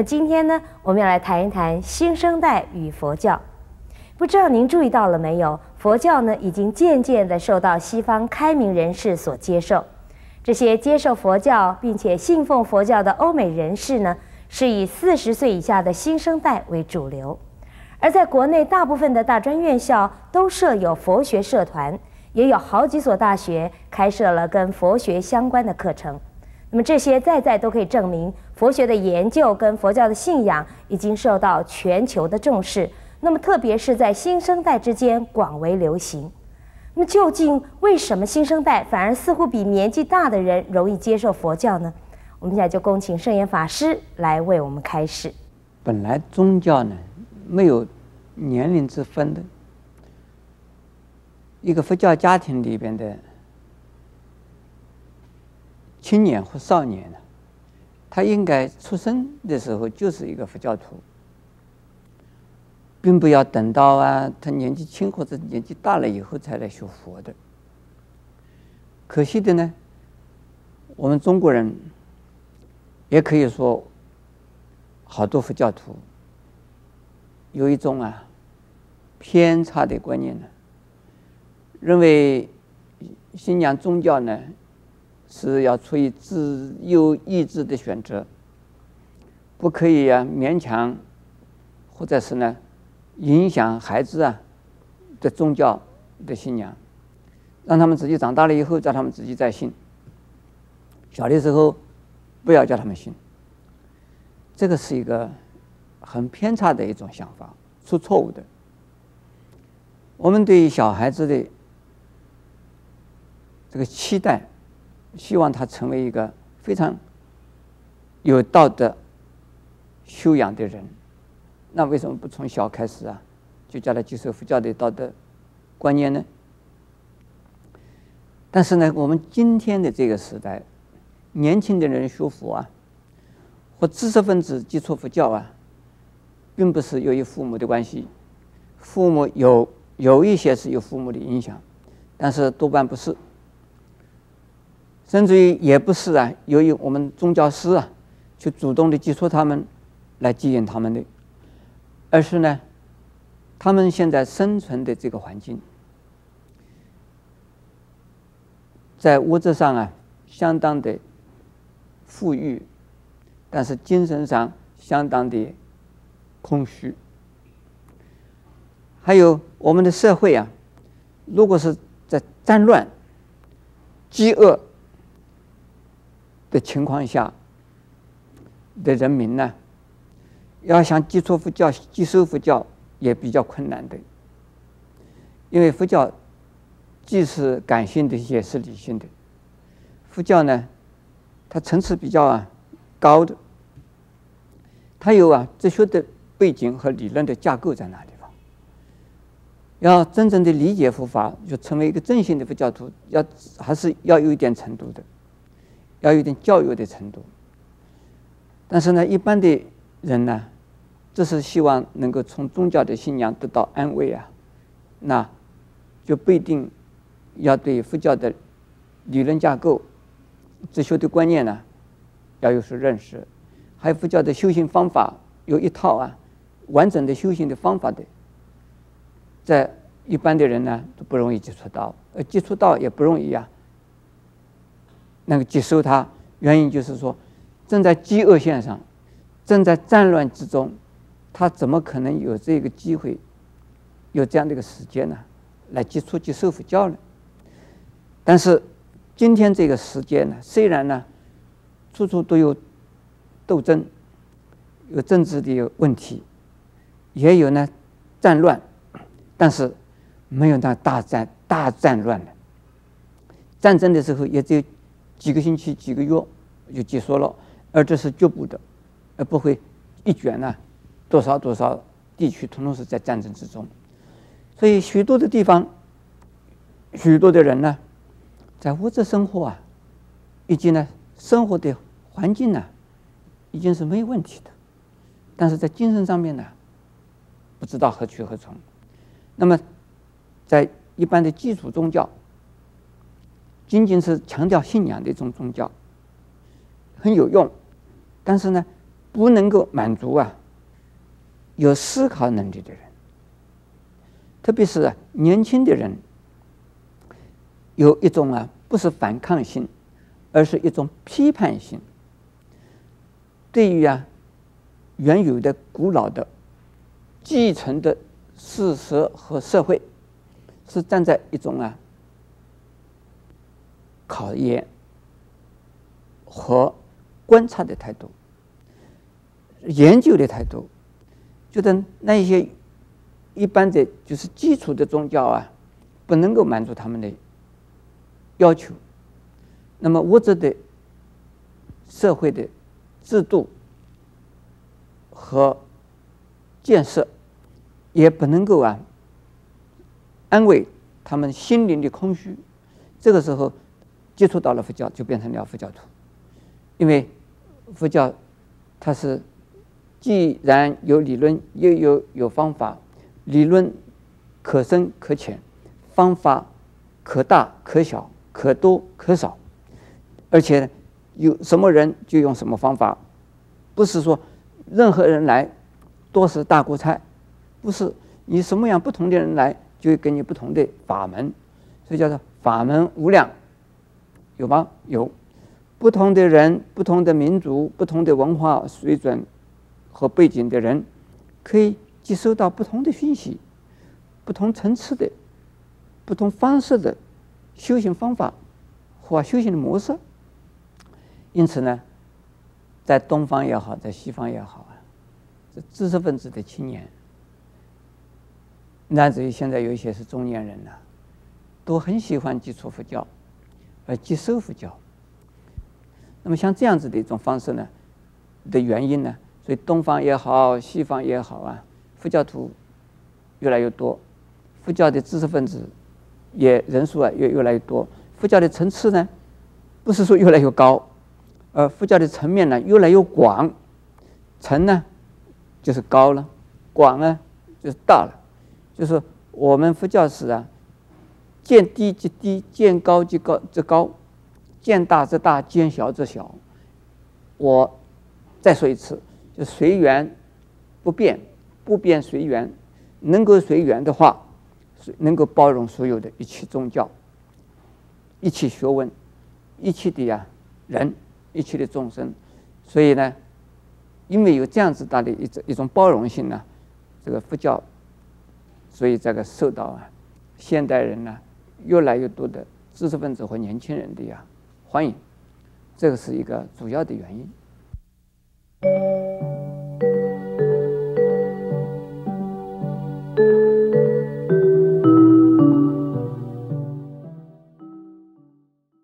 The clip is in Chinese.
么今天呢，我们要来谈一谈新生代与佛教。不知道您注意到了没有？佛教呢，已经渐渐地受到西方开明人士所接受。这些接受佛教并且信奉佛教的欧美人士呢，是以40岁以下的新生代为主流。而在国内，大部分的大专院校都设有佛学社团，也有好几所大学开设了跟佛学相关的课程。那么这些在都可以证明，佛学的研究跟佛教的信仰已经受到全球的重视。那么特别是在新生代之间广为流行。那么究竟为什么新生代反而似乎比年纪大的人容易接受佛教呢？我们现在就恭请圣严法师来为我们开示。本来宗教呢没有年龄之分的，一个佛教家庭里边的青年或少年呢，他应该出生的时候就是一个佛教徒，并不要等到他年纪轻或者年纪大了以后才来学佛的。可惜的呢，我们中国人也可以说好多佛教徒有一种偏差的观念呢，认为信仰宗教呢是要出于自由意志的选择，不可以勉强或者是呢影响孩子的宗教的信仰，让他们自己长大了以后叫他们自己再信，小的时候不要叫他们信。这个是一个很偏差的一种想法，是错误的。我们对小孩子的这个期待，希望他成为一个非常有道德修养的人，那为什么不从小开始就叫他接受佛教的道德观念呢？但是呢，我们今天的这个时代，年轻的人学佛或知识分子接触佛教并不是由于父母的关系，父母有一些是有父母的影响，但是多半不是，甚至于也不是由于我们宗教师去主动的接触他们来吸引他们的，而是呢，他们现在生存的这个环境，在物质上相当的富裕，但是精神上相当的空虚。还有我们的社会如果是在战乱、饥饿的情况下的人民呢，要想接触佛教、接受佛教也比较困难的，因为佛教既是感性的，也是理性的。佛教呢，它层次比较高的，它有哲学的背景和理论的架构在那地方。要真正的理解佛法，就成为一个正信的佛教徒，还是要有一点程度的，要有一点教育的程度。但是呢，一般的人呢，这是希望能够从宗教的信仰得到安慰那就不一定要对佛教的理论架构、哲学的观念要有所认识，还有佛教的修行方法有一套完整的修行的方法的，在一般的人呢都不容易接触到，接触到也不容易能够接受它。原因就是说，正在饥饿线上，正在战乱之中，他怎么可能有这个机会，有这样的一个时间来接受佛教呢？但是今天这个时间虽然处处都有斗争，有政治的问题，也有战乱，但是没有大战乱了。战争的时候也只有几个星期、几个月就结束了，而这是局部的，而不会一卷多少地区统统是在战争之中。所以许多的地方，许多的人在物质生活以及生活的环境已经是没有问题的，但是在精神上面不知道何去何从。那么在一般的基础宗教，仅仅是强调信仰的一种宗教很有用，但是不能够满足有思考能力的人，特别是年轻的人，有一种不是反抗性，而是一种批判性。对于原有的古老的继承的事实和社会，是站在一种考验和观察的态度，研究的态度，觉得那一些一般的就是基础的宗教不能够满足他们的要求，那么物质的社会的制度和建设也不能够安慰他们心灵的空虚。这个时候接触到了佛教，就变成了佛教徒。因为佛教它是既然有理论，又有方法，理论可深可浅，方法可大可小，可多可少，而且有什么人就用什么方法，不是说任何人来都是大锅菜，不是你什么样不同的人来就给你不同的法门，所以叫做法门无量，有吗？有。不同的人、不同的民族、不同的文化水准和背景的人，可以接收到不同的讯息，不同层次的、不同方式的修行方法或修行的模式。因此呢，在东方也好，在西方也好这知识分子的青年，乃至于现在有一些是中年人都很喜欢接触佛教，而接受佛教。那么像这样子的一种方式呢的原因呢，所以东方也好，西方也好佛教徒越来越多，佛教的知识分子也人数越来越多，佛教的层次呢不是说越来越高，而佛教的层面呢越来越广，层呢就是高了，广呢就是大了，就是我们佛教是见低即低，见高即高，见大则大，见小则小。我再说一次，就随缘不变，不变随缘。能够随缘的话，能够包容所有的一切宗教、一切学问、一切的人、一切的众生。所以呢，因为有这样子大的一种包容性呢，这个佛教，所以这个受到现代人越来越多的知识分子和年轻人的欢迎，这个是一个主要的原因。